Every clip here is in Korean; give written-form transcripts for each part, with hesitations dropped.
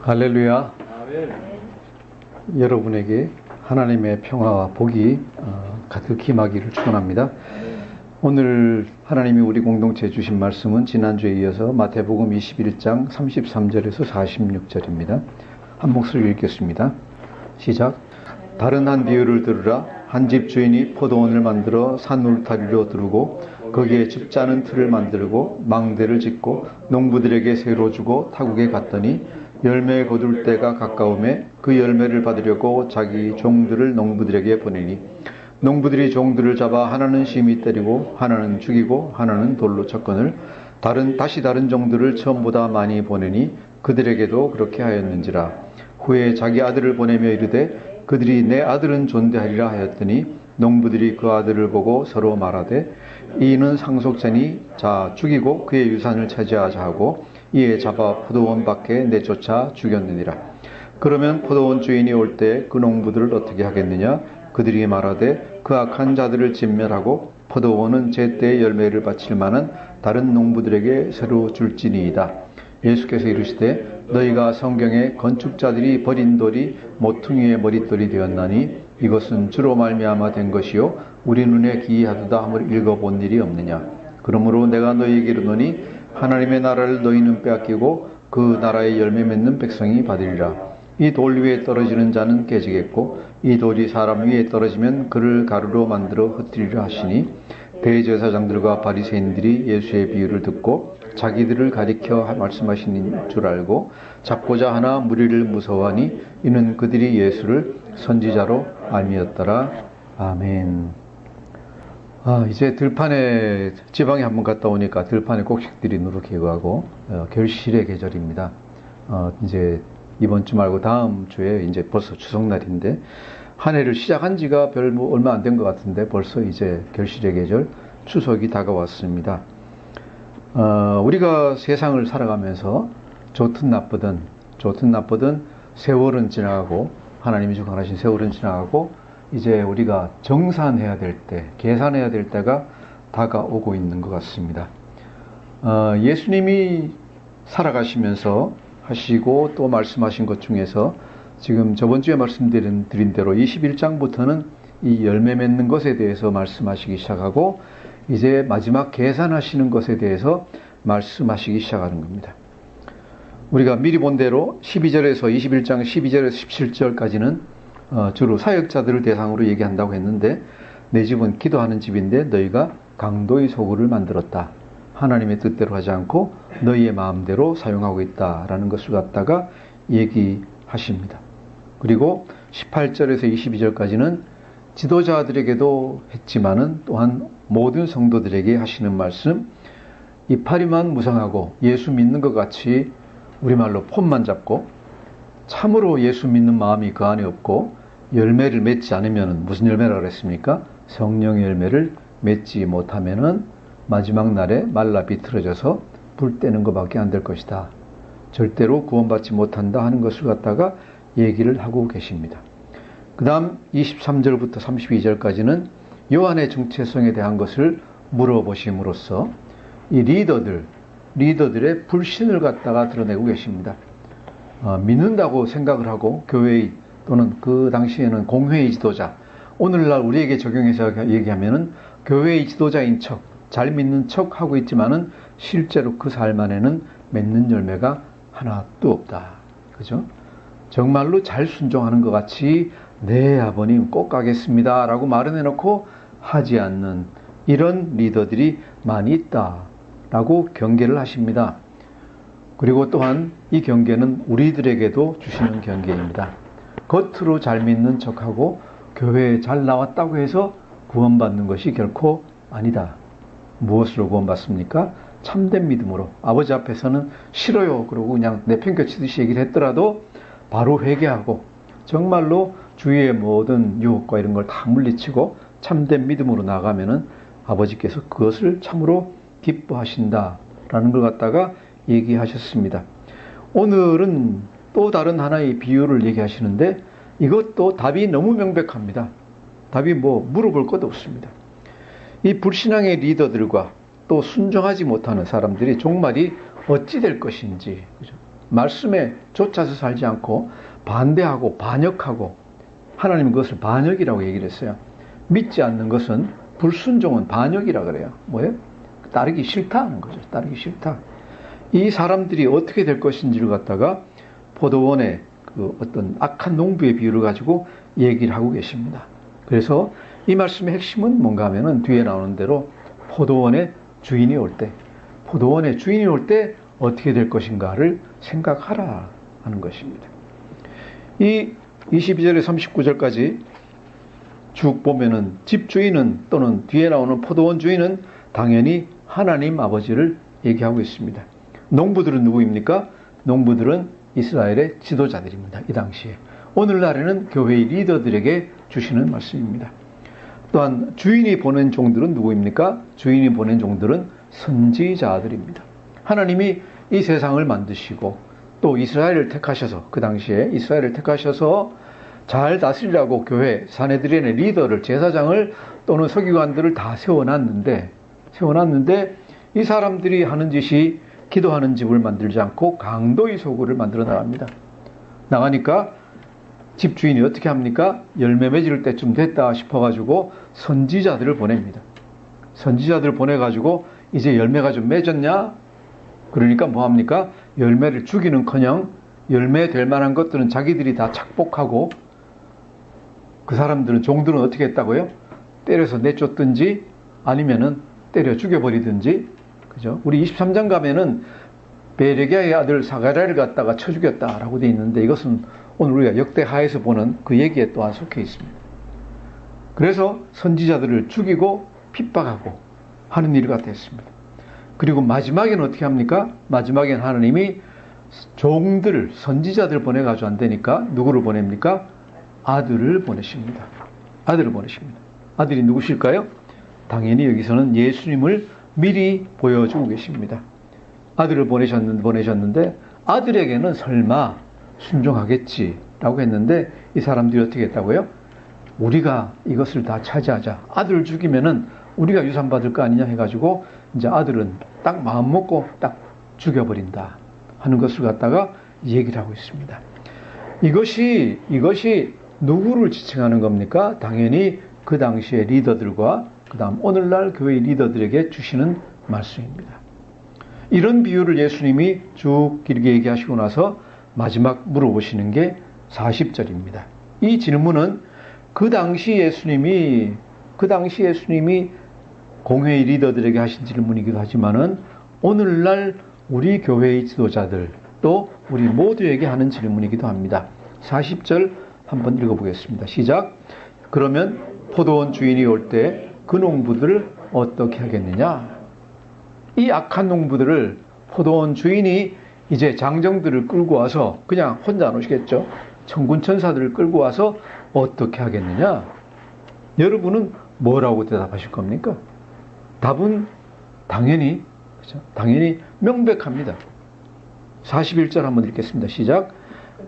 할렐루야. 여러분에게 하나님의 평화와 복이 가득히 임하기를 축원합니다. 오늘 하나님이 우리 공동체에 주신 말씀은 지난주에 이어서 마태복음 21장 33절에서 46절입니다. 한 목소리 읽겠습니다. 시작. 다른 한 비유를 들으라. 한 집 주인이 포도원을 만들어 산 울타리로 두르고 거기에 즙 짜는 틀을 만들고 망대를 짓고 농부들에게 새로 주고 타국에 갔더니 열매 거둘 때가 가까우매 그 열매를 받으려고 자기 종들을 농부들에게 보내니 농부들이 종들을 잡아 하나는 심히 때리고 하나는 죽이고 하나는 돌로 쳤거늘 다시 다른 종들을 처음보다 많이 보내니 그들에게도 그렇게 하였는지라. 후에 자기 아들을 보내며 이르되 그들이 내 아들은 존대하리라 하였더니 농부들이 그 아들을 보고 서로 말하되 이는 상속자니 자 죽이고 그의 유산을 차지하자 하고 이에 잡아 포도원 밖에 내쫓아 죽였느니라. 그러면 포도원 주인이 올 때 그 농부들을 어떻게 하겠느냐? 그들이 말하되 그 악한 자들을 진멸하고 포도원은 제때의 열매를 바칠 만한 다른 농부들에게 새로 줄지니이다. 예수께서 이르시되 너희가 성경에 건축자들이 버린 돌이 모퉁이의 머릿돌이 되었나니 이것은 주로 말미암아 된 것이요 우리 눈에 기이하도다 함을 읽어본 일이 없느냐. 그러므로 내가 너희에게 이르노니 하나님의 나라를 너희는 빼앗기고 그 나라의 열매 맺는 백성이 받으리라. 이 돌 위에 떨어지는 자는 깨지겠고 이 돌이 사람 위에 떨어지면 그를 가루로 만들어 흩뜨리려 하시니 대제사장들과 바리새인들이 예수의 비유를 듣고 자기들을 가리켜 말씀하시는 줄 알고 잡고자 하나 무리를 무서워하니 이는 그들이 예수를 선지자로 알미었더라. 아멘. 이제 들판에 지방에 한번 갔다 오니까 들판에 꼭식들이 누룩해 가고 결실의 계절입니다. 이제 이번 주 말고 다음 주에 이제 벌써 추석날인데 한 해를 시작한 지가 얼마 안 된 것 같은데 벌써 이제 결실의 계절 추석이 다가왔습니다. 우리가 세상을 살아가면서 좋든 나쁘든 세월은 지나가고 하나님이 주관하신 세월은 지나가고 이제 우리가 정산해야 될 때, 계산해야 될 때가 다가오고 있는 것 같습니다. 예수님이 살아가시면서 하시고 또 말씀하신 것 중에서 지금 저번 주에 말씀드린 대로 21장부터는 이 열매 맺는 것에 대해서 말씀하시기 시작하고 이제 마지막 계산하시는 것에 대해서 말씀하시기 시작하는 겁니다. 우리가 미리 본 대로 12절에서 21장 12절에서 17절까지는 주로 사역자들을 대상으로 얘기한다고 했는데 내 집은 기도하는 집인데 너희가 강도의 소굴을 만들었다. 하나님의 뜻대로 하지 않고 너희의 마음대로 사용하고 있다라는 것을 갖다가 얘기하십니다. 그리고 18절에서 22절까지는 지도자들에게도 했지만은 또한 모든 성도들에게 하시는 말씀, 이파리만 무성하고 예수 믿는 것 같이 우리말로 폰만 잡고 참으로 예수 믿는 마음이 그 안에 없고 열매를 맺지 않으면 무슨 열매라고 그랬습니까? 성령의 열매를 맺지 못하면은 마지막 날에 말라 비틀어져서 불 떼는 것밖에 안 될 것이다. 절대로 구원받지 못한다 하는 것을 갖다가 얘기를 하고 계십니다. 그 다음 23절부터 32절까지는 요한의 정체성에 대한 것을 물어보심으로써 이 리더들의 불신을 갖다가 드러내고 계십니다. 믿는다고 생각을 하고 교회의 또는 그 당시에는 공회의 지도자, 오늘날 우리에게 적용해서 얘기하면은 교회의 지도자인 척, 잘 믿는 척 하고 있지만은 실제로 그 삶 안에는 맺는 열매가 하나도 없다. 그죠? 정말로 잘 순종하는 것 같이 네 아버님 꼭 가겠습니다 라고 말은 해놓고 하지 않는 이런 리더들이 많이 있다라고 경계를 하십니다. 그리고 또한 이 경계는 우리들에게도 주시는 경계입니다. 겉으로 잘 믿는 척하고 교회에 잘 나왔다고 해서 구원받는 것이 결코 아니다. 무엇으로 구원받습니까? 참된 믿음으로. 아버지 앞에서는 싫어요 그러고 그냥 내팽개치듯이 얘기를 했더라도 바로 회개하고 정말로 주위의 모든 유혹과 이런 걸 다 물리치고 참된 믿음으로 나가면은 아버지께서 그것을 참으로 기뻐하신다라는 걸 갖다가 얘기하셨습니다. 오늘은 또 다른 하나의 비유를 얘기하시는데 이것도 답이 너무 명백합니다. 답이 물어볼 것도 없습니다. 이 불신앙의 리더들과 또 순종하지 못하는 사람들이 종말이 어찌 될 것인지, 그죠? 말씀에 쫓아서 살지 않고 반대하고 반역하고, 하나님은 그것을 반역이라고 얘기를 했어요. 믿지 않는 것은, 불순종은 반역이라 그래요. 뭐예요? 따르기 싫다 하는 거죠. 따르기 싫다. 이 사람들이 어떻게 될 것인지를 갖다가 포도원의 그 어떤 악한 농부의 비유를 가지고 얘기를 하고 계십니다. 그래서 이 말씀의 핵심은 뭔가 하면은 뒤에 나오는 대로 포도원의 주인이 올 때, 포도원의 주인이 올 때 어떻게 될 것인가를 생각하라 하는 것입니다. 이 22절에 39절까지 쭉 보면은 집주인은, 또는 뒤에 나오는 포도원 주인은 당연히 하나님 아버지를 얘기하고 있습니다. 농부들은 누구입니까? 농부들은 이스라엘의 지도자들입니다. 이 당시에. 오늘날에는 교회의 리더들에게 주시는 말씀입니다. 또한 주인이 보낸 종들은 누구입니까? 주인이 보낸 종들은 선지자들입니다. 하나님이 이 세상을 만드시고 또 이스라엘을 택하셔서, 그 당시에 이스라엘을 택하셔서 잘 다스리라고 교회 사내들의 리더를, 제사장을 또는 서기관들을 다 세워놨는데 이 사람들이 하는 짓이 기도하는 집을 만들지 않고 강도의 소굴을 만들어 나가니까 집주인이 어떻게 합니까? 열매 맺을 때쯤 됐다 싶어가지고 선지자들을 보냅니다. 선지자들을 보내가지고 이제 열매가 좀 맺었냐? 그러니까 뭐합니까? 열매를 주기는커녕 열매 될 만한 것들은 자기들이 다 착복하고, 그 사람들은, 종들은 어떻게 했다고요? 때려서 내쫓든지 아니면은 때려 죽여버리든지. 그죠? 우리 23장 가면은 베레기야의 아들 사가랴를 갖다가 쳐 죽였다라고 되어 있는데, 이것은 오늘 우리가 역대하에서 보는 그 얘기에 또한 속해 있습니다. 그래서 선지자들을 죽이고 핍박하고 하는 일이 같았습니다. 그리고 마지막에는 어떻게 합니까? 마지막에는 하나님이 종들, 선지자들 보내가지고 안 되니까 누구를 보냅니까? 아들을 보내십니다. 아들을 보내십니다. 아들이 누구실까요? 당연히 여기서는 예수님을 미리 보여주고 계십니다. 아들을 보내셨는데 아들에게는 설마 순종하겠지라고 했는데, 이 사람들이 어떻게 했다고요? 우리가 이것을 다 차지하자. 아들을 죽이면은 우리가 유산받을 거 아니냐 해가지고 이제 아들은 딱 마음 먹고 딱 죽여버린다 하는 것을 갖다가 얘기를 하고 있습니다. 이것이 누구를 지칭하는 겁니까? 당연히 그 당시의 리더들과 그 다음 오늘날 교회 리더들에게 주시는 말씀입니다. 이런 비유를 예수님이 쭉 길게 얘기하시고 나서 마지막 물어보시는 게 40절입니다. 이 질문은 그 당시 예수님이 공회의 리더들에게 하신 질문이기도 하지만은 오늘날 우리 교회의 지도자들, 또 우리 모두에게 하는 질문이기도 합니다. 40절 한번 읽어보겠습니다. 시작. 그러면 포도원 주인이 올 때 그 농부들을 어떻게 하겠느냐? 이 악한 농부들을 포도원 주인이 이제 장정들을 끌고 와서, 그냥 혼자 안 오시겠죠? 천군 천사들을 끌고 와서 어떻게 하겠느냐? 여러분은 뭐라고 대답하실 겁니까? 답은 당연히 명백합니다. 41절 한번 읽겠습니다. 시작.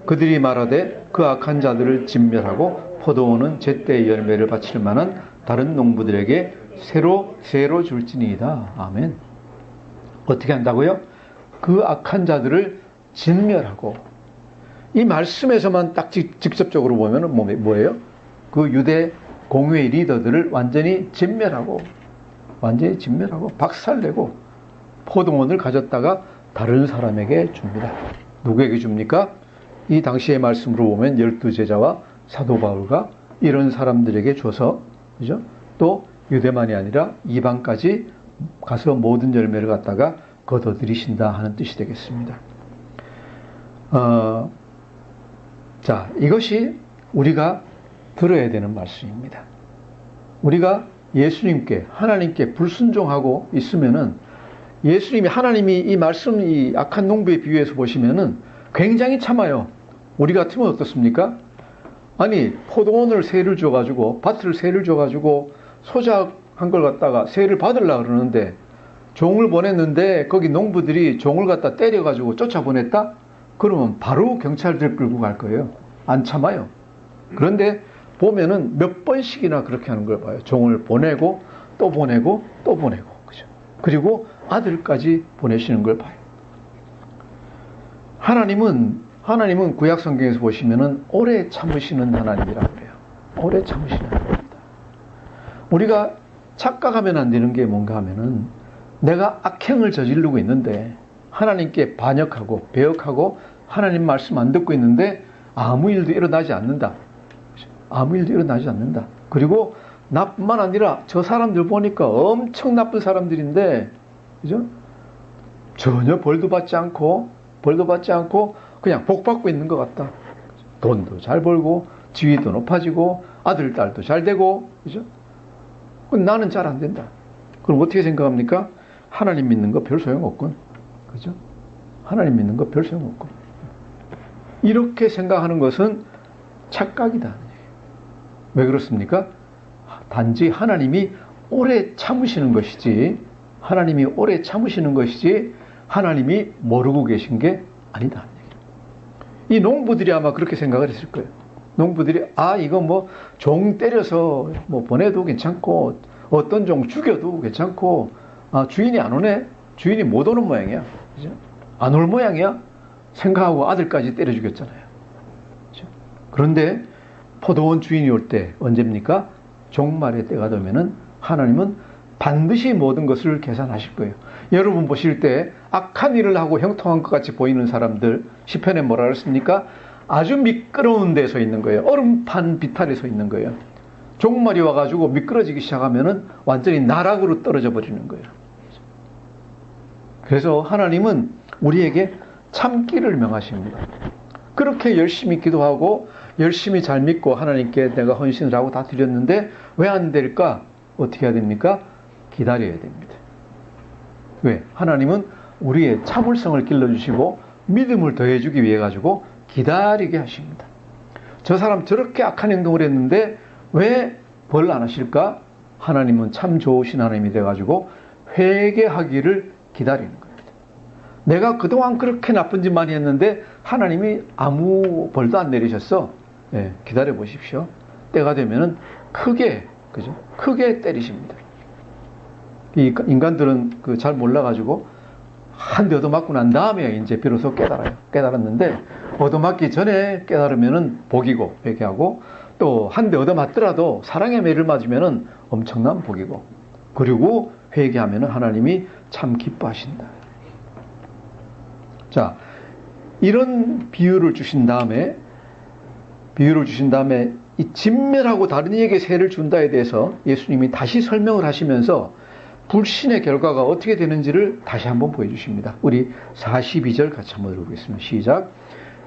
그들이 말하되 그 악한 자들을 진멸하고 포도원은 제때의 열매를 바칠 만한 다른 농부들에게 새로 줄지니이다. 아멘. 어떻게 한다고요? 그 악한 자들을 진멸하고. 이 말씀에서만 딱 직접적으로 보면 뭐예요? 그 유대 공회의 리더들을 완전히 진멸하고 박살내고 포도원을 가졌다가 다른 사람에게 줍니다. 누구에게 줍니까? 이 당시의 말씀으로 보면 12제자와 사도 바울과 이런 사람들에게 줘서, 그죠? 또 유대만이 아니라 이방까지 가서 모든 열매를 갖다가 거둬들이신다 하는 뜻이 되겠습니다. 자, 이것이 우리가 들어야 되는 말씀입니다. 우리가 예수님께, 하나님께 불순종하고 있으면은, 하나님이 이 말씀, 이 악한 농부의 비유에서 보시면은 굉장히 참아요. 우리 같으면 어떻습니까? 아니, 포도원을 세를 줘가지고, 밭을 세를 줘가지고, 소작한 걸 갖다가 세를 받으려고 그러는데, 종을 보냈는데, 거기 농부들이 종을 갖다 때려가지고 쫓아보냈다? 그러면 바로 경찰들 끌고 갈 거예요. 안 참아요. 그런데 보면은 몇 번씩이나 그렇게 하는 걸 봐요. 종을 보내고, 또 보내고, 또 보내고. 그죠? 그리고 아들까지 보내시는 걸 봐요. 하나님은 구약 성경에서 보시면은 오래 참으시는 하나님이라고 그래요. 오래 참으시는 하나님입니다. 우리가 착각하면 안 되는 게 뭔가 하면은 내가 악행을 저지르고 있는데 하나님께 반역하고 배역하고 하나님 말씀 안 듣고 있는데 아무 일도 일어나지 않는다. 아무 일도 일어나지 않는다. 그리고 나뿐만 아니라 저 사람들 보니까 엄청 나쁜 사람들인데, 그죠? 전혀 벌도 받지 않고 그냥 복 받고 있는 것 같다. 돈도 잘 벌고 지위도 높아지고 아들 딸도 잘 되고, 그죠? 나는 잘 안 된다. 그럼 어떻게 생각합니까? 하나님 믿는 거 별 소용없군. 그죠? 하나님 믿는 거 별 소용없군. 이렇게 생각하는 것은 착각이다. 왜 그렇습니까? 단지 하나님이 오래 참으시는 것이지, 하나님이 모르고 계신 게 아니다. 이 농부들이 아마 그렇게 생각을 했을 거예요. 농부들이 이거 뭐 종 때려서 뭐 보내도 괜찮고 어떤 종 죽여도 괜찮고 주인이 안 오네, 주인이 못 오는 모양이야, 그죠? 안 올 모양이야 생각하고 아들까지 때려 죽였잖아요. 그죠? 그런데 포도원 주인이 올 때 언제입니까? 종말의 때가 되면은 하나님은 반드시 모든 것을 계산하실 거예요. 여러분 보실 때 악한 일을 하고 형통한 것 같이 보이는 사람들, 시편에 뭐라 그랬습니까? 아주 미끄러운 데에 서 있는 거예요. 얼음판 비탈에 서 있는 거예요. 종말이 와가지고 미끄러지기 시작하면은 완전히 나락으로 떨어져 버리는 거예요. 그래서 하나님은 우리에게 참기를 명하십니다. 그렇게 열심히 기도하고 열심히 잘 믿고 하나님께 내가 헌신을 하고 다 드렸는데 왜 안 될까? 어떻게 해야 됩니까? 기다려야 됩니다. 왜? 하나님은 우리의 참을성을 길러주시고 믿음을 더해주기 위해 가지고 기다리게 하십니다. 저 사람 저렇게 악한 행동을 했는데 왜 벌 안 하실까? 하나님은 참 좋으신 하나님이 돼가지고 회개하기를 기다리는 겁니다. 내가 그동안 그렇게 나쁜 짓 많이 했는데 하나님이 아무 벌도 안 내리셨어. 네, 기다려 보십시오. 때가 되면은 크게 때리십니다. 이 인간들은 잘 몰라가지고 한 대 얻어맞고 난 다음에 이제 비로소 깨달았는데 얻어맞기 전에 깨달으면은 복이고 회개하고, 또 한 대 얻어맞더라도 사랑의 매를 맞으면은 엄청난 복이고, 그리고 회개하면은 하나님이 참 기뻐하신다. 자, 이런 비유를 주신 다음에 이 진멸하고 다른 이에게 세를 준다에 대해서 예수님이 다시 설명을 하시면서 불신의 결과가 어떻게 되는지를 다시 한번 보여주십니다. 우리 42절 같이 한번 읽어보겠습니다. 시작.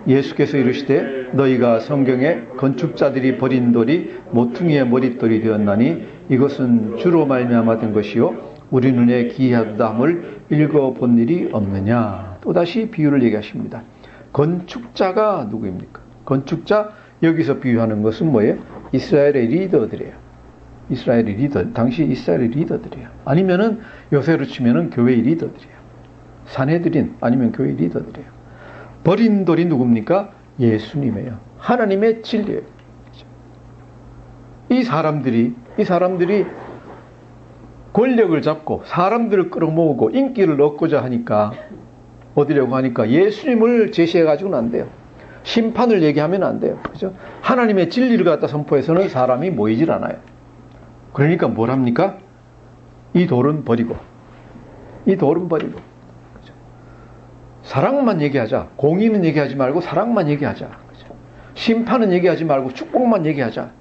예수께서 이르시되 너희가 성경에 건축자들이 버린 돌이 모퉁이의 머릿돌이 되었나니 이것은 주로 말미암아 된 것이요 우리 눈에 기이하다 함을 읽어본 일이 없느냐. 또다시 비유를 얘기하십니다. 건축자가 누구입니까? 건축자, 여기서 비유하는 것은 뭐예요? 이스라엘의 리더들이에요. 당시 이스라엘의 리더들이에요. 아니면은 요새로 치면은 교회의 리더들이에요. 산헤드린 아니면 교회의 리더들이에요. 버린 돌이 누굽니까? 예수님이에요. 하나님의 진리예요. 이 사람들이 권력을 잡고 사람들을 끌어모으고 인기를 얻고자 하니까 얻으려고 하니까 예수님을 제시해가지고는 안 돼요. 심판을 얘기하면 안 돼요. 그죠? 하나님의 진리를 갖다 선포해서는 사람이 모이질 않아요. 그러니까 뭘 합니까? 이 돌은 버리고. 그죠? 사랑만 얘기하자. 공의는 얘기하지 말고 사랑만 얘기하자. 그죠? 심판은 얘기하지 말고 축복만 얘기하자.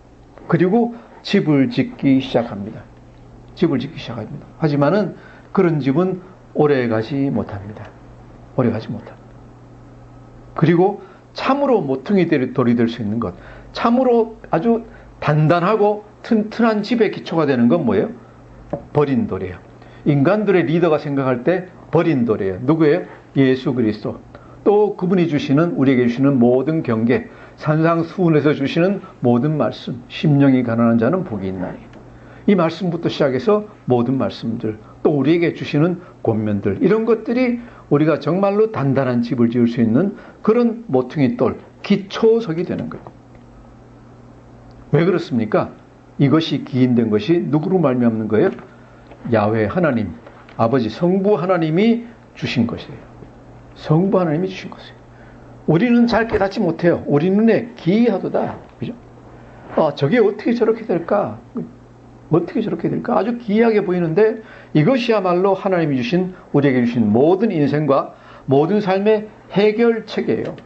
그리고 집을 짓기 시작합니다. 하지만은 그런 집은 오래 가지 못합니다. 그리고 참으로 모퉁이 돌이 될 수 있는 것, 참으로 아주 단단하고 튼튼한 집의 기초가 되는 건 뭐예요? 버린 돌이에요. 인간들의 리더가 생각할 때 버린 돌이에요. 누구예요? 예수 그리스도. 또 그분이 우리에게 주시는 모든 경계, 산상수훈에서 주시는 모든 말씀, 심령이 가난한 자는 복이 있나니. 이 말씀부터 시작해서 모든 말씀들, 또 우리에게 주시는 권면들, 이런 것들이 우리가 정말로 단단한 집을 지을 수 있는 그런 모퉁이 돌, 기초석이 되는 거예요. 왜 그렇습니까? 이것이 기인된 것이 누구로 말미암는 거예요? 야훼 하나님, 아버지 성부 하나님이 주신 것이에요. 우리는 잘 깨닫지 못해요. 우리 눈에 기이하도다. 그죠? 저게 어떻게 저렇게 될까? 어떻게 저렇게 될까? 아주 기이하게 보이는데 이것이야말로 하나님이 주신, 우리에게 주신 모든 인생과 모든 삶의 해결책이에요.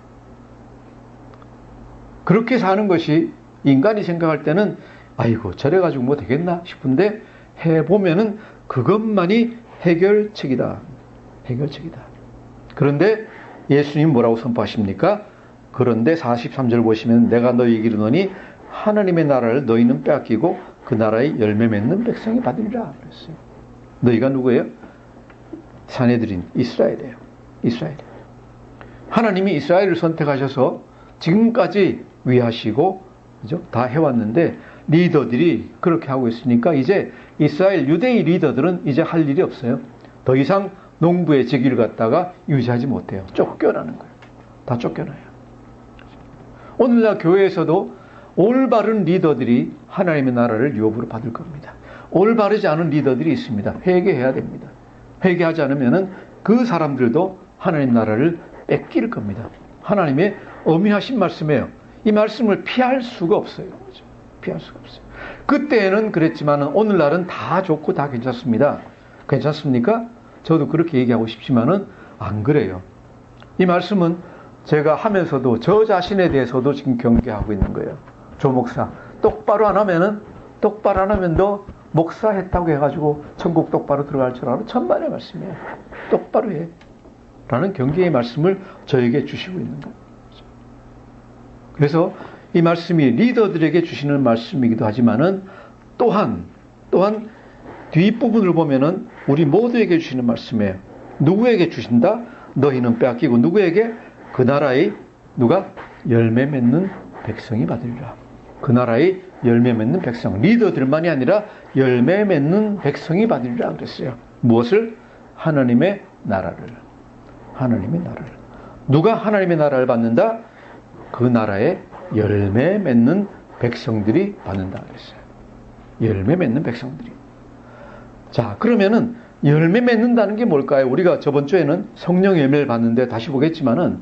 그렇게 사는 것이 인간이 생각할 때는 아이고 저래가지고 뭐 되겠나 싶은데 해보면은 그것만이 해결책이다. 해결책이다. 그런데 예수님 뭐라고 선포하십니까? 그런데 43절 보시면 내가 너희에게 이르노니 하나님의 나라를 너희는 빼앗기고 그 나라의 열매 맺는 백성이 받으리라 그랬어요. 너희가 누구예요? 사내들인 이스라엘이에요. 이스라엘. 하나님이 이스라엘을 선택하셔서 지금까지 위하시고 그죠? 다 해왔는데 리더들이 그렇게 하고 있으니까 이제 이스라엘 유대의 리더들은 이제 할 일이 없어요. 더 이상 농부의 직위를 갖다가 유지하지 못해요. 쫓겨나는 거예요. 다 쫓겨나요. 오늘날 교회에서도 올바른 리더들이 하나님의 나라를 유업으로 받을 겁니다. 올바르지 않은 리더들이 있습니다. 회개해야 됩니다. 회개하지 않으면 그 사람들도 하나님 나라를 뺏길 겁니다. 하나님의 엄미하신 말씀이에요. 이 말씀을 피할 수가 없어요. 피할 수가 없어요. 그때는 그랬지만 오늘날은 다 좋고 다 괜찮습니다. 괜찮습니까? 저도 그렇게 얘기하고 싶지만은 안 그래요. 이 말씀은 제가 하면서도 저 자신에 대해서도 지금 경계하고 있는 거예요. 조 목사 똑바로 안 하면 너 목사 했다고 해가지고 천국 똑바로 들어갈 줄 알아? 천만의 말씀이에요. 똑바로 해. 라는 경계의 말씀을 저에게 주시고 있는 거예요. 그래서 이 말씀이 리더들에게 주시는 말씀이기도 하지만은 또한 뒷부분을 보면은 우리 모두에게 주시는 말씀이에요. 누구에게 주신다? 너희는 빼앗기고 누구에게? 그 나라의 누가? 열매 맺는 백성이 받으리라. 그 나라의 열매 맺는 백성. 리더들만이 아니라 열매 맺는 백성이 받으리라 그랬어요. 무엇을? 하나님의 나라를. 하나님의 나라를. 누가 하나님의 나라를 받는다? 그 나라의 열매 맺는 백성들이 받는다 그랬어요. 열매 맺는 백성들이. 자, 그러면은 열매 맺는다는 게 뭘까요? 우리가 저번 주에는 성령 열매를 받는데 다시 보겠지만은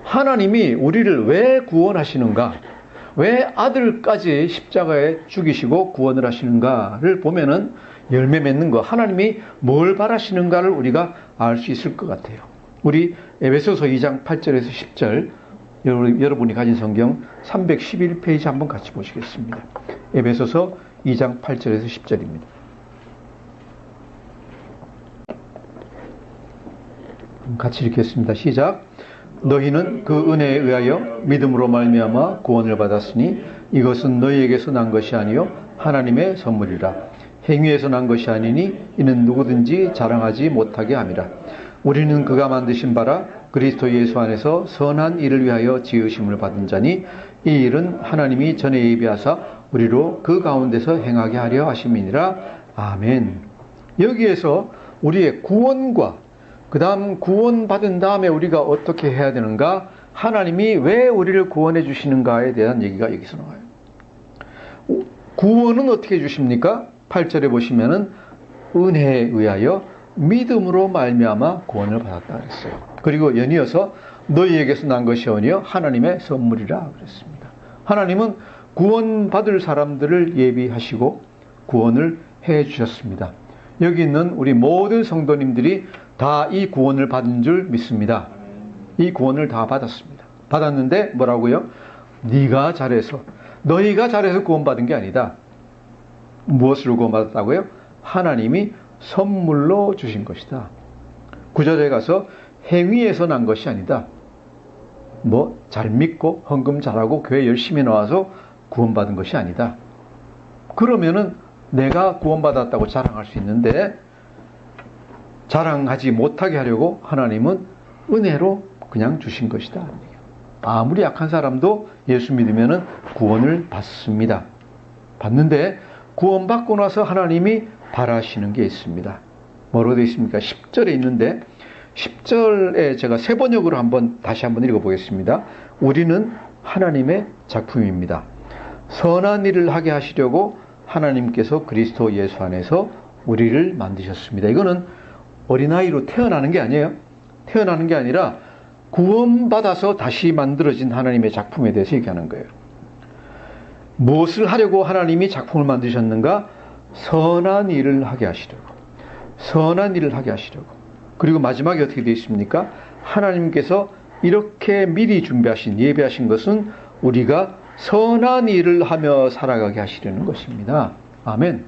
하나님이 우리를 왜 구원하시는가? 왜 아들까지 십자가에 죽이시고 구원을 하시는가를 보면은 열매 맺는 거, 하나님이 뭘 바라시는가를 우리가 알 수 있을 것 같아요. 우리 에베소서 2장 8절에서 10절, 여러분이 가진 성경 311페이지 한번 같이 보시겠습니다. 에베소서 2장 8절에서 10절입니다. 같이 읽겠습니다. 시작. 너희는 그 은혜에 의하여 믿음으로 말미암아 구원을 받았으니 이것은 너희에게서 난 것이 아니요 하나님의 선물이라. 행위에서 난 것이 아니니 이는 누구든지 자랑하지 못하게 함이라. 우리는 그가 만드신 바라 그리스도 예수 안에서 선한 일을 위하여 지으심을 받은 자니 이 일은 하나님이 전에 예비하사 우리로 그 가운데서 행하게 하려 하심이니라. 아멘. 여기에서 우리의 구원과 그 다음 구원받은 다음에 우리가 어떻게 해야 되는가? 하나님이 왜 우리를 구원해 주시는가에 대한 얘기가 여기서 나와요. 구원은 어떻게 주십니까? 8절에 보시면은 은혜에 의하여 믿음으로 말미암아 구원을 받았다 그랬어요. 그리고 연이어서 너희에게서 난 것이 아니요 하나님의 선물이라 그랬습니다. 하나님은 구원받을 사람들을 예비하시고 구원을 해 주셨습니다. 여기 있는 우리 모든 성도님들이 다 이 구원을 받은 줄 믿습니다. 이 구원을 다 받았습니다. 받았는데 뭐라고요? 네가 잘해서, 너희가 잘해서 구원받은 게 아니다. 무엇으로 구원받았다고요? 하나님이 선물로 주신 것이다. 9절에 가서 행위에서 난 것이 아니다. 뭐 잘 믿고 헌금 잘하고 교회 열심히 나와서 구원받은 것이 아니다. 그러면은 내가 구원받았다고 자랑할 수 있는데 자랑하지 못하게 하려고 하나님은 은혜로 그냥 주신 것이다. 아무리 약한 사람도 예수 믿으면 구원을 받습니다. 받는데 구원받고 나서 하나님이 바라시는 게 있습니다. 뭐로 되어 있습니까? 10절에 있는데 10절에 제가 세 번역으로 다시 한번 읽어보겠습니다. 우리는 하나님의 작품입니다. 선한 일을 하게 하시려고 하나님께서 그리스도 예수 안에서 우리를 만드셨습니다. 이거는 어린아이로 태어나는 게 아니에요. 태어나는 게 아니라 구원받아서 다시 만들어진 하나님의 작품에 대해서 얘기하는 거예요. 무엇을 하려고 하나님이 작품을 만드셨는가? 선한 일을 하게 하시려고. 선한 일을 하게 하시려고. 그리고 마지막에 어떻게 되어 있습니까? 하나님께서 이렇게 미리 준비하신, 예배하신 것은 우리가 선한 일을 하며 살아가게 하시려는 것입니다. 아멘.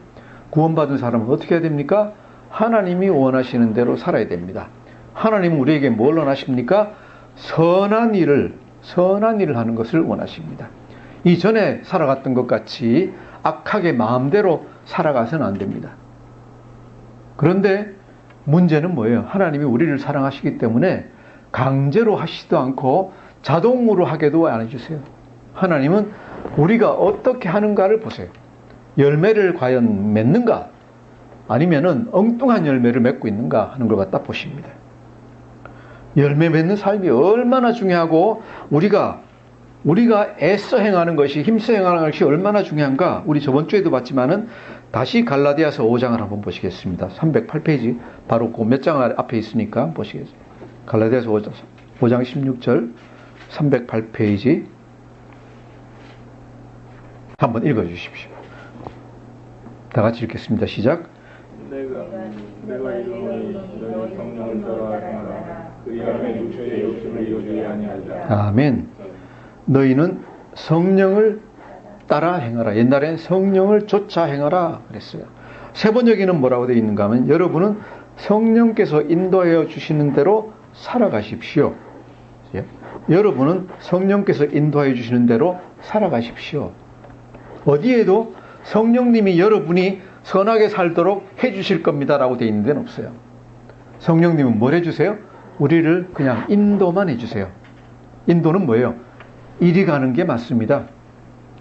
구원받은 사람은 어떻게 해야 됩니까? 하나님이 원하시는 대로 살아야 됩니다. 하나님은 우리에게 뭘 원하십니까? 선한 일을 하는 것을 원하십니다. 이전에 살아갔던 것 같이 악하게 마음대로 살아가서는 안 됩니다. 그런데 문제는 뭐예요? 하나님이 우리를 사랑하시기 때문에 강제로 하시지도 않고 자동으로 하게도 안 해주세요. 하나님은 우리가 어떻게 하는가를 보세요. 열매를 과연 맺는가? 아니면은 엉뚱한 열매를 맺고 있는가 하는 걸 갖다 보십니다. 열매 맺는 삶이 얼마나 중요하고 우리가 애써 행하는 것이, 힘써 행하는 것이 얼마나 중요한가? 우리 저번 주에도 봤지만은 다시 갈라디아서 5장을 한번 보시겠습니다. 308페이지, 바로 그 몇 장 앞에 있으니까 보시겠습니다. 갈라디아서 5장 16절, 308페이지 한번 읽어주십시오. 다 같이 읽겠습니다. 시작. 내가 이름이 너희 성령을 따라 행하라. 그리하면 육체의 욕심을 이루지 아니하리라. 아멘. 너희는 성령을 따라 행하라. 옛날엔 성령을 쫓아 행하라 그랬어요. 세 번역에는 뭐라고 되어 있는가 하면 여러분은 성령께서 인도하여 주시는 대로 살아가십시오. 여러분은 성령께서 인도하여 주시는 대로 살아가십시오. 어디에도 성령님이 여러분이 선하게 살도록 해주실 겁니다 라고 되어 있는 데는 없어요. 성령님은 뭘 해주세요? 우리를 그냥 인도만 해주세요. 인도는 뭐예요? 이리 가는 게 맞습니다.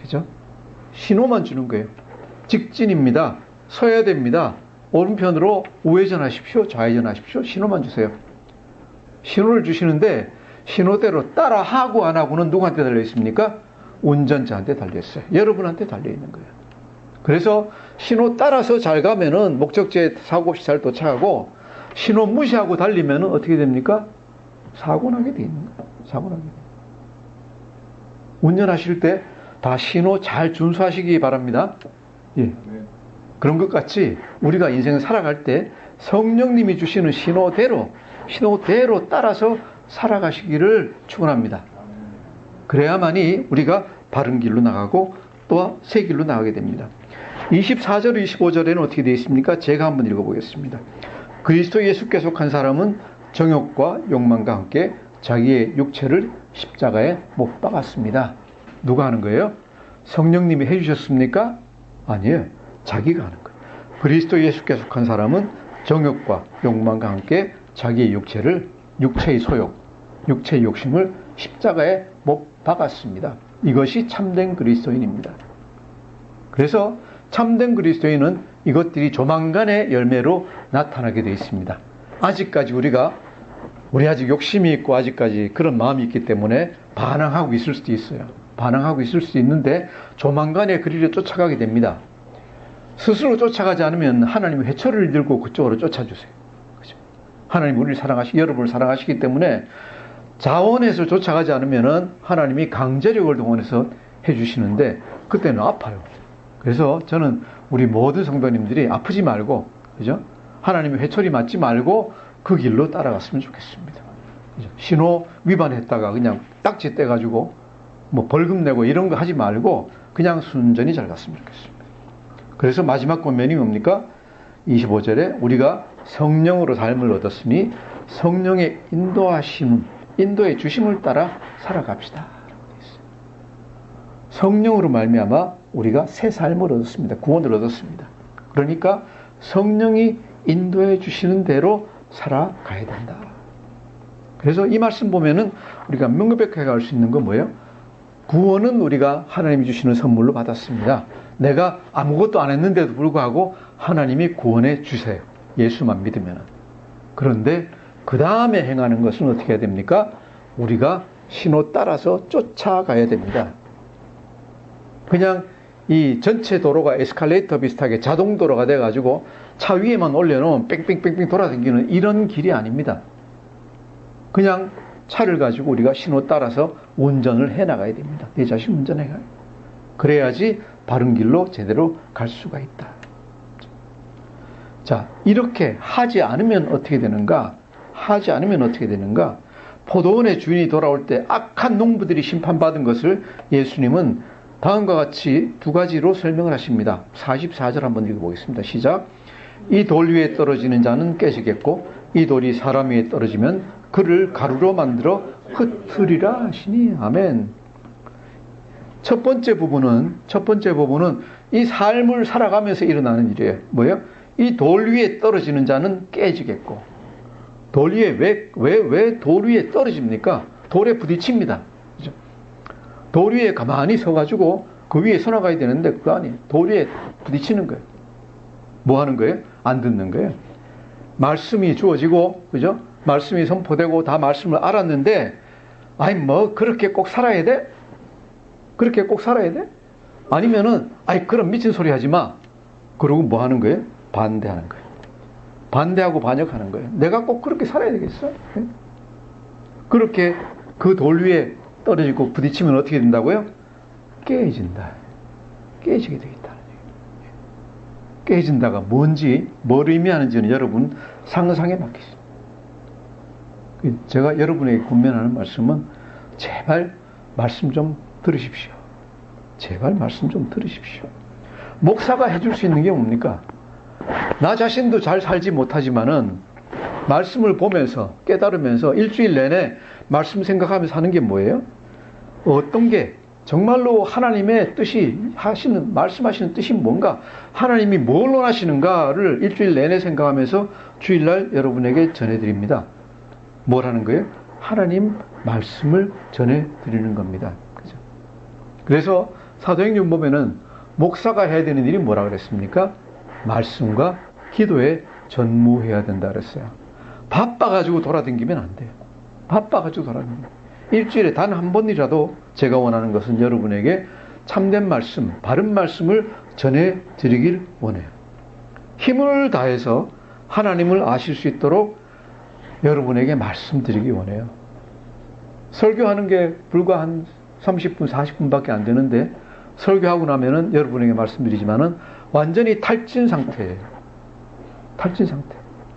그죠? 신호만 주는 거예요. 직진입니다. 서야 됩니다. 오른편으로 우회전하십시오. 좌회전하십시오. 신호만 주세요. 신호를 주시는데 신호대로 따라하고 안 하고는 누구한테 달려 있습니까? 운전자한테 달려 있어요. 여러분한테 달려 있는 거예요. 그래서 신호 따라서 잘 가면은 목적지에 사고 없이 잘 도착하고 신호 무시하고 달리면은 어떻게 됩니까? 사고 나게 돼 있는 거예요. 사고 나게. 운전하실 때 다 신호 잘 준수하시기 바랍니다. 예. 그런 것 같이 우리가 인생을 살아갈 때 성령님이 주시는 신호대로 따라서 살아가시기를 축원합니다. 그래야만이 우리가 바른 길로 나가고 또 새 길로 나가게 됩니다. 24절, 25절에는 어떻게 되어 있습니까? 제가 한번 읽어보겠습니다. 그리스도 예수께 속한 사람은 정욕과 욕망과 함께 자기의 육체를 십자가에 못 박았습니다. 누가 하는 거예요? 성령님이 해주셨습니까? 아니에요. 자기가 하는 거예요. 그리스도 예수께 속한 사람은 정욕과 욕망과 함께 자기의 육체의 소욕, 육체의 욕심을 십자가에 못 박았습니다. 이것이 참된 그리스도인입니다. 그래서 참된 그리스도인은 이것들이 조만간의 열매로 나타나게 되어 있습니다. 아직까지 우리 아직 욕심이 있고 아직까지 그런 마음이 있기 때문에 반항하고 있을 수도 있어요. 반항하고 있을 수도 있는데 조만간에 그 길을 쫓아가게 됩니다. 스스로 쫓아가지 않으면 하나님이 회초리를 들고 그쪽으로 쫓아주세요. 그죠? 하나님 우리를 여러분을 사랑하시기 때문에 자원해서 쫓아가지 않으면 하나님이 강제력을 동원해서 해주시는데 그때는 아파요. 그래서 저는 우리 모든 성도님들이 아프지 말고, 그죠? 하나님의 회초리 맞지 말고 그 길로 따라갔으면 좋겠습니다. 그죠? 신호 위반했다가 그냥 딱지 떼가지고 뭐 벌금 내고 이런 거 하지 말고 그냥 순전히 잘 갔으면 좋겠습니다. 그래서 마지막 권면이 뭡니까? 25절에 우리가 성령으로 삶을 얻었으니 성령의 인도의 주심을 따라 살아갑시다. 성령으로 말미암아 우리가 새 삶을 얻었습니다. 구원을 얻었습니다. 그러니까 성령이 인도해 주시는 대로 살아가야 된다. 그래서 이 말씀 보면은 우리가 명백하게 알 수 있는 건 뭐예요? 구원은 우리가 하나님이 주시는 선물로 받았습니다. 내가 아무것도 안 했는데도 불구하고 하나님이 구원해 주세요. 예수만 믿으면. 그런데 그 다음에 행하는 것은 어떻게 해야 됩니까? 우리가 신호 따라서 쫓아가야 됩니다. 그냥 이 전체 도로가 에스컬레이터 비슷하게 자동도로가 돼가지고 차 위에만 올려놓으면 뺑뺑뺑뺑 돌아다니는 이런 길이 아닙니다. 그냥 차를 가지고 우리가 신호 따라서 운전을 해 나가야 됩니다. 내 자신 운전해 가요. 그래야지 바른 길로 제대로 갈 수가 있다. 자, 이렇게 하지 않으면 어떻게 되는가? 하지 않으면 어떻게 되는가? 포도원의 주인이 돌아올 때 악한 농부들이 심판받은 것을 예수님은 다음과 같이 두 가지로 설명을 하십니다. 44절 한번 읽어보겠습니다. 시작. 이 돌 위에 떨어지는 자는 깨지겠고 이 돌이 사람 위에 떨어지면 그를 가루로 만들어 흩으리라 하시니. 아멘. 첫 번째 부분은 이 삶을 살아가면서 일어나는 일이에요. 뭐예요? 이 돌 위에 떨어지는 자는 깨지겠고. 돌 위에 왜 돌 위에 떨어집니까? 돌에 부딪힙니다. 그죠? 돌 위에 가만히 서가지고 그 위에 서 나가야 되는데 그거 아니에요. 돌 위에 부딪히는 거예요. 뭐 하는 거예요? 안 듣는 거예요. 말씀이 주어지고, 그죠? 말씀이 선포되고 다 말씀을 알았는데, 아니 뭐 그렇게 꼭 살아야 돼? 그렇게 꼭 살아야 돼? 아니면은 아이 그럼 미친 소리 하지 마. 그러고 뭐 하는 거예요? 반대하는 거예요. 반대하고 반역하는 거예요. 내가 꼭 그렇게 살아야 되겠어? 네? 그렇게 그 돌 위에 떨어지고 부딪히면 어떻게 된다고요? 깨진다. 깨지게 되겠다는 얘기예요. 깨진다가 뭔지, 뭘 의미하는지는 여러분 상상에 맡기십시오. 제가 여러분에게 권면하는 말씀은 제발 말씀 좀 들으십시오. 제발 말씀 좀 들으십시오. 목사가 해줄 수 있는 게 뭡니까? 나 자신도 잘 살지 못하지만은 말씀을 보면서 깨달으면서 일주일 내내 말씀 생각하면서 하는 게 뭐예요? 어떤 게 정말로 하나님의 뜻이 말씀하시는 뜻이 뭔가, 하나님이 뭘 원하시는가를 일주일 내내 생각하면서 주일날 여러분에게 전해드립니다. 뭘 하는 거예요? 하나님 말씀을 전해드리는 겁니다. 그죠? 그래서 사도행전 보면은 목사가 해야 되는 일이 뭐라 그랬습니까? 말씀과 기도에 전무해야 된다 그랬어요. 바빠가지고 돌아다니면 안 돼요. 바빠가지고 돌아다니면. 일주일에 단 한 번이라도 제가 원하는 것은 여러분에게 참된 말씀, 바른 말씀을 전해드리길 원해요. 힘을 다해서 하나님을 아실 수 있도록 여러분에게 말씀드리기 원해요. 설교하는 게 불과 한 30분, 40분밖에 안 되는데 설교하고 나면은 여러분에게 말씀드리지만은 완전히 탈진 상태예요. 탈진 상태.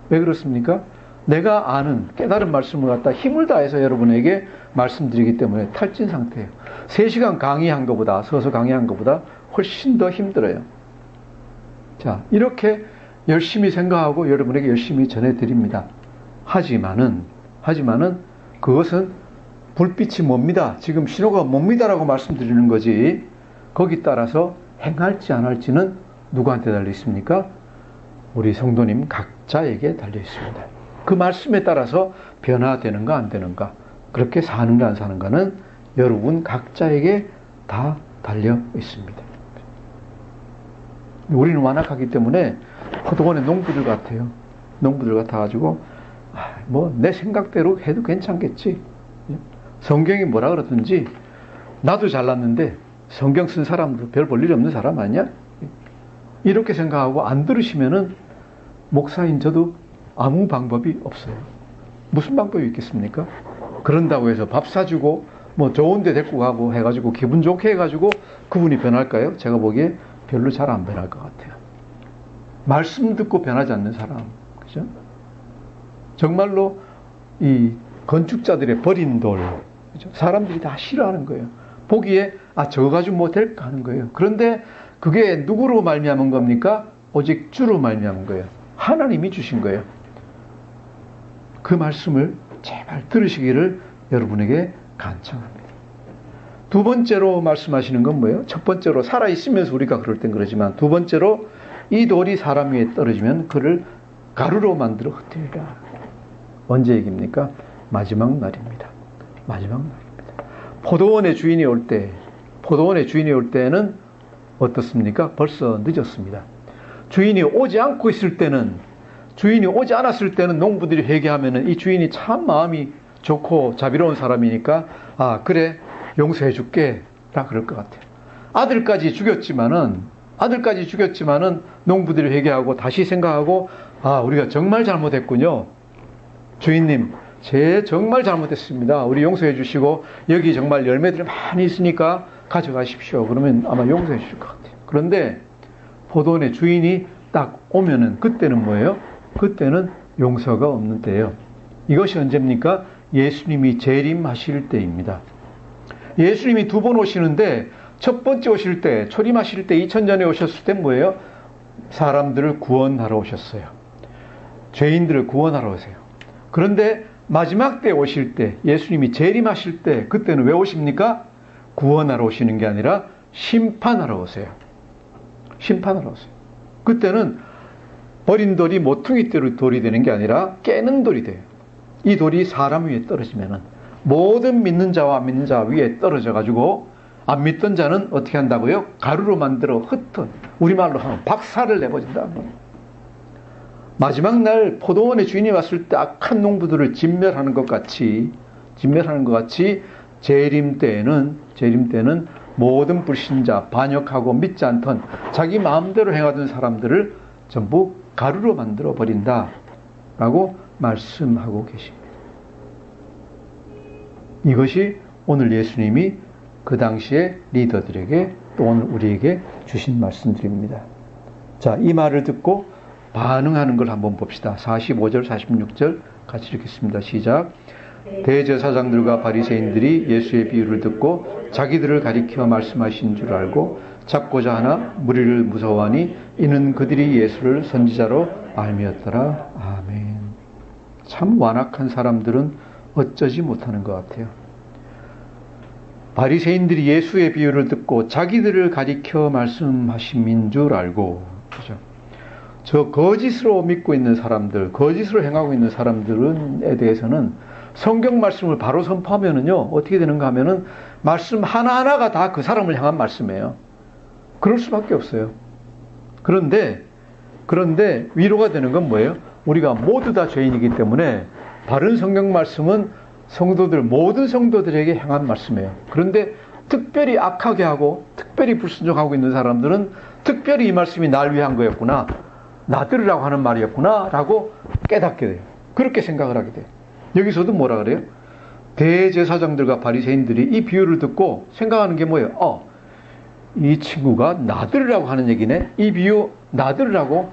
왜 그렇습니까? 내가 아는 깨달은 말씀을 갖다 힘을 다해서 여러분에게 말씀드리기 때문에 탈진 상태예요. 3시간 강의한 것보다, 서서 강의한 것보다 훨씬 더 힘들어요. 자, 이렇게 열심히 생각하고 여러분에게 열심히 전해드립니다. 하지만은 그것은 불빛이 뭡니다. 지금 신호가 뭡니다라고 말씀드리는 거지. 거기 따라서 행할지 안 할지는 누구한테 달려 있습니까? 우리 성도님 각자에게 달려 있습니다. 그 말씀에 따라서 변화되는가 안 되는가, 그렇게 사는가 안 사는가는 여러분 각자에게 다 달려 있습니다. 우리는 완악하기 때문에 포도원의 농부들 같아요. 농부들 같아가지고 뭐 내 생각대로 해도 괜찮겠지. 성경이 뭐라 그러든지 나도 잘났는데 성경 쓴 사람도 별 볼 일 없는 사람 아니야? 이렇게 생각하고 안 들으시면은 목사인 저도 아무 방법이 없어요. 무슨 방법이 있겠습니까? 그런다고 해서 밥 사주고 뭐 좋은 데 데리고 가고 해가지고 기분 좋게 해가지고 그분이 변할까요? 제가 보기에 별로 잘 안 변할 것 같아요. 말씀 듣고 변하지 않는 사람, 그죠? 정말로 이 건축자들의 버린 돌, 그죠? 사람들이 다 싫어하는 거예요. 보기에 저거 가지고 뭐 될까 하는 거예요. 그런데 그게 누구로 말미암은 겁니까? 오직 주로 말미암은 거예요. 하나님이 주신 거예요. 그 말씀을 제발 들으시기를 여러분에게 간청합니다. 두 번째로 말씀하시는 건 뭐예요? 첫 번째로 살아있으면서 우리가 그럴 땐 그러지만, 두 번째로 이 돌이 사람 위에 떨어지면 그를 가루로 만들어 흩으리라. 언제 얘기입니까? 마지막 날입니다. 마지막 날입니다. 포도원의 주인이 올 때는 어떻습니까? 벌써 늦었습니다. 주인이 오지 않았을 때는 농부들이 회개하면은 이 주인이 참 마음이 좋고 자비로운 사람이니까 그래 용서해 줄게 라 그럴 것 같아요. 아들까지 죽였지만은 농부들이 회개하고 다시 생각하고 우리가 정말 잘못했군요. 주인님 정말 잘못했습니다. 우리 용서해 주시고 여기 정말 열매들이 많이 있으니까 가져가십시오. 그러면 아마 용서해 주실 것 같아요. 그런데 포도원의 주인이 딱 오면은 그때는 뭐예요? 그때는 용서가 없는 때예요. 이것이 언제입니까? 예수님이 재림하실 때입니다. 예수님이 두 번 오시는데 첫 번째 오실 때, 초림하실 때 2000년에 오셨을 때 뭐예요? 사람들을 구원하러 오셨어요. 죄인들을 구원하러 오세요. 그런데 마지막 때 오실 때, 예수님이 재림하실 때, 그때는 왜 오십니까? 구원하러 오시는 게 아니라 심판하러 오세요. 심판하러 오세요. 그때는 버린 돌이 모퉁이 돌이 되는 게 아니라 깨는 돌이 돼요. 이 돌이 사람 위에 떨어지면은 모든 믿는 자와 안 믿는 자 위에 떨어져 가지고 안 믿던 자는 어떻게 한다고요? 가루로 만들어 흩어, 우리말로 하면 박살을 내버린다. 마지막 날 포도원의 주인이 왔을 때 악한 농부들을 진멸하는 것 같이 재림 때에는 모든 불신자, 반역하고 믿지 않던 자기 마음대로 행하던 사람들을 전부 가루로 만들어 버린다라고 말씀하고 계십니다. 이것이 오늘 예수님이 그 당시에 리더들에게 또 오늘 우리에게 주신 말씀들입니다. 자, 이 말을 듣고 반응하는 걸 한번 봅시다. 45절, 46절 같이 읽겠습니다. 시작. 대제사장들과 바리새인들이 예수의 비유를 듣고 자기들을 가리켜 말씀하신 줄 알고 잡고자 하나 무리를 무서워하니 이는 그들이 예수를 선지자로 알미었더라. 아멘. 참 완악한 사람들은 어쩌지 못하는 것 같아요. 바리새인들이 예수의 비유를 듣고 자기들을 가리켜 말씀하신 줄 알고, 그죠? 저 거짓으로 믿고 있는 사람들, 거짓으로 행하고 있는 사람들에 대해서는 성경 말씀을 바로 선포하면은요, 어떻게 되는가 하면은 말씀 하나하나가 다 그 사람을 향한 말씀이에요. 그럴 수밖에 없어요. 그런데 위로가 되는 건 뭐예요? 우리가 모두 다 죄인이기 때문에 바른 성경 말씀은 모든 성도들에게 향한 말씀이에요. 그런데 특별히 악하게 하고 특별히 불순종하고 있는 사람들은 특별히 이 말씀이 날 위한 거였구나, 나 들으라고 하는 말이었구나 라고 깨닫게 돼요. 그렇게 생각을 하게 돼요. 여기서도 뭐라 그래요? 대제사장들과 바리새인들이 이 비유를 듣고 생각하는 게 뭐예요? 이 친구가 나 들으라고 하는 얘기네. 이 비유 나 들으라고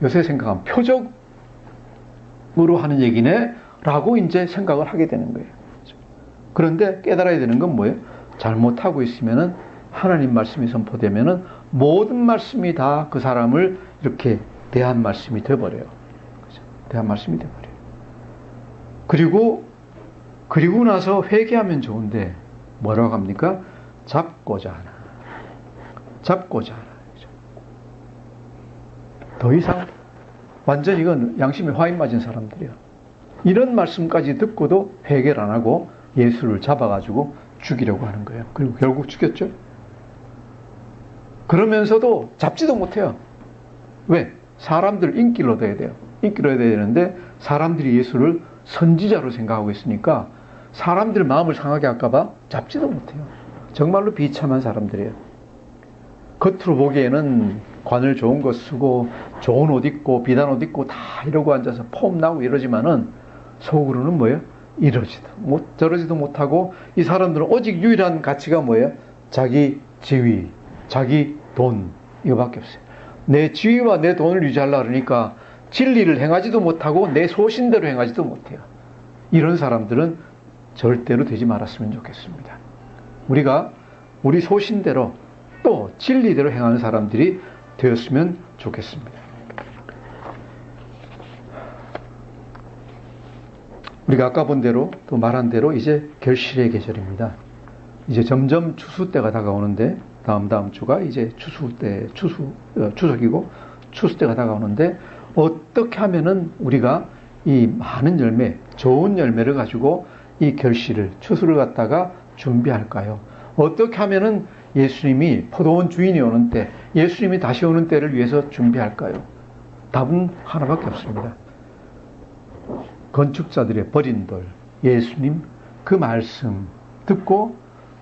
요새 생각하면 표적으로 하는 얘기네 라고 이제 생각을 하게 되는 거예요. 그런데 깨달아야 되는 건 뭐예요? 잘못하고 있으면은 하나님 말씀이 선포되면은 모든 말씀이 다 그 사람을 이렇게 대한 말씀이 되어버려요. 대한 말씀이 되어버려요. 그리고 나서 회개하면 좋은데 뭐라고 합니까? 잡고자 하나. 더 이상 완전히 이건 양심에 화인 맞은 사람들이야. 이런 말씀까지 듣고도 회개를 안 하고 예수를 잡아가지고 죽이려고 하는 거예요. 그리고 결국 죽였죠. 그러면서도 잡지도 못해요. 왜? 사람들 인기를 얻어야 돼요. 인기를 얻어야 되는데 사람들이 예수를 선지자로 생각하고 있으니까 사람들 마음을 상하게 할까봐 잡지도 못해요. 정말로 비참한 사람들이에요. 겉으로 보기에는 관을 좋은 거 쓰고 좋은 옷 입고 비단 옷 입고 다 이러고 앉아서 폼 나고 이러지만은 속으로는 뭐예요? 저러지도 못하고 이 사람들은 오직 유일한 가치가 뭐예요? 자기 지위, 자기 돈, 이거밖에 없어요. 내 지위와 내 돈을 유지하려고 그러니까 진리를 행하지도 못하고 내 소신대로 행하지도 못해요. 이런 사람들은 절대로 되지 말았으면 좋겠습니다. 우리가 우리 소신대로 또 진리대로 행하는 사람들이 되었으면 좋겠습니다. 우리가 아까 본 대로 또 말한 대로 이제 결실의 계절입니다. 이제 점점 추수 때가 다가오는데 다음 주가 이제 추석이고 추수 때가 다가오는데 어떻게 하면은 우리가 이 많은 열매, 좋은 열매를 가지고 이 결실을, 추수를 갖다가 준비할까요? 어떻게 하면은 예수님이 포도원 주인이 오는 때, 예수님이 다시 오는 때를 위해서 준비할까요? 답은 하나밖에 없습니다. 건축자들의 버린 돌, 예수님 그 말씀 듣고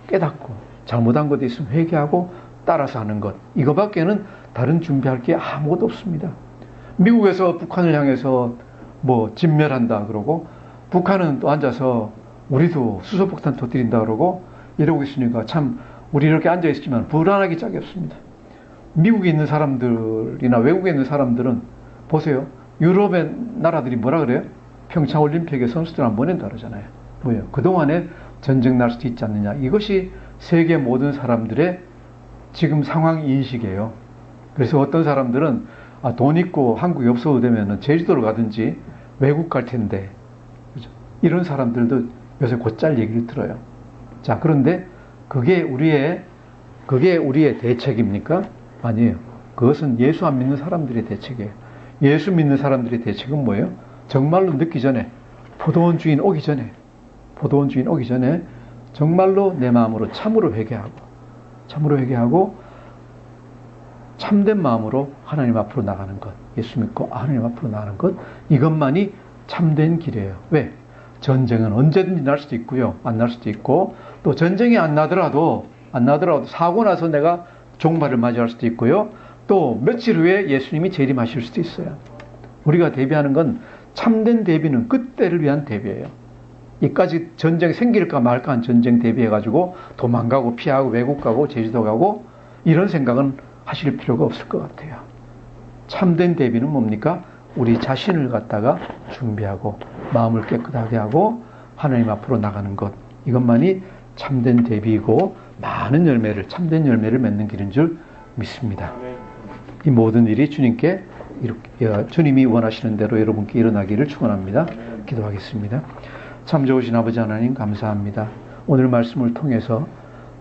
깨닫고 잘못한 것도 있으면 회개하고 따라서 하는 것, 이거밖에는 다른 준비할 게 아무것도 없습니다. 미국에서 북한을 향해서 진멸한다 그러고 북한은 또 앉아서 우리도 수소폭탄 터뜨린다 그러고 이러고 있으니까 참 우리 이렇게 앉아 있지만 불안하기 짝이 없습니다. 미국에 있는 사람들이나 외국에 있는 사람들은 보세요. 유럽의 나라들이 뭐라 그래요? 평창 올림픽에 선수들 안 보낸다 그러잖아요. 뭐예요? 그동안에 전쟁 날 수도 있지 않느냐. 이것이 세계 모든 사람들의 지금 상황 인식이에요. 그래서 어떤 사람들은 돈 있고 한국이 없어도 되면 제주도를 가든지 외국 갈 텐데, 그죠? 이런 사람들도 요새 곧잘 얘기를 들어요. 자, 그런데 그게 우리의 대책입니까? 아니에요. 그것은 예수 안 믿는 사람들의 대책이에요. 예수 믿는 사람들의 대책은 뭐예요? 정말로 늦기 전에, 포도원 주인 오기 전에 정말로 내 마음으로 참으로 회개하고 참된 마음으로 하나님 앞으로 나가는 것, 예수 믿고 하나님 앞으로 나가는 것, 이것만이 참된 길이에요. 왜? 전쟁은 언제든지 날 수도 있고요, 안 날 수도 있고, 또 전쟁이 안 나더라도 사고 나서 내가 종말을 맞이할 수도 있고요, 또 며칠 후에 예수님이 재림하실 수도 있어요. 우리가 대비하는 건 참된 대비는 그때를 위한 대비예요. 이까지 전쟁이 생길까 말까 한 전쟁 대비해가지고 도망가고 피하고 외국 가고 제주도 가고 이런 생각은 하실 필요가 없을 것 같아요. 참된 대비는 뭡니까? 우리 자신을 갖다가 준비하고 마음을 깨끗하게 하고 하나님 앞으로 나가는 것, 이것만이 참된 대비이고 많은 참된 열매를 맺는 길인 줄 믿습니다. 이 모든 일이 주님이 원하시는 대로 여러분께 일어나기를 축원합니다. 기도하겠습니다. 참 좋으신 아버지 하나님, 감사합니다. 오늘 말씀을 통해서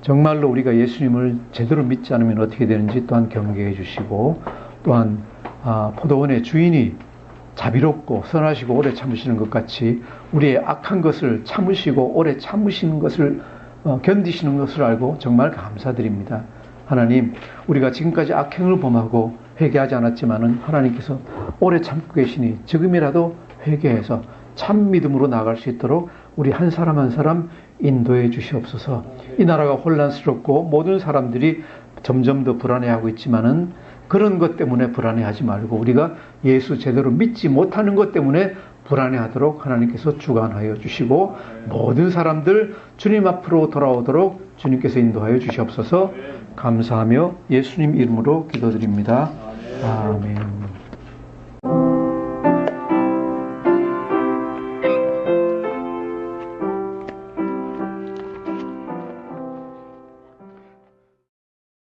정말로 우리가 예수님을 제대로 믿지 않으면 어떻게 되는지 또한 경계해 주시고, 또한 포도원의 주인이 자비롭고 선하시고 오래 참으시는 것 같이 우리의 악한 것을 참으시고 오래 참으시는 것을 견디시는 것을 알고 정말 감사드립니다. 하나님, 우리가 지금까지 악행을 범하고 회개하지 않았지만은 하나님께서 오래 참고 계시니 지금이라도 회개해서 참 믿음으로 나아갈 수 있도록 우리 한 사람 한 사람 인도해 주시옵소서. 이 나라가 혼란스럽고 모든 사람들이 점점 더 불안해하고 있지만은 그런 것 때문에 불안해하지 말고 우리가 예수 제대로 믿지 못하는 것 때문에 불안해하도록 하나님께서 주관하여 주시고 모든 사람들 주님 앞으로 돌아오도록 주님께서 인도하여 주시옵소서. 감사하며 예수님 이름으로 기도드립니다. 아멘.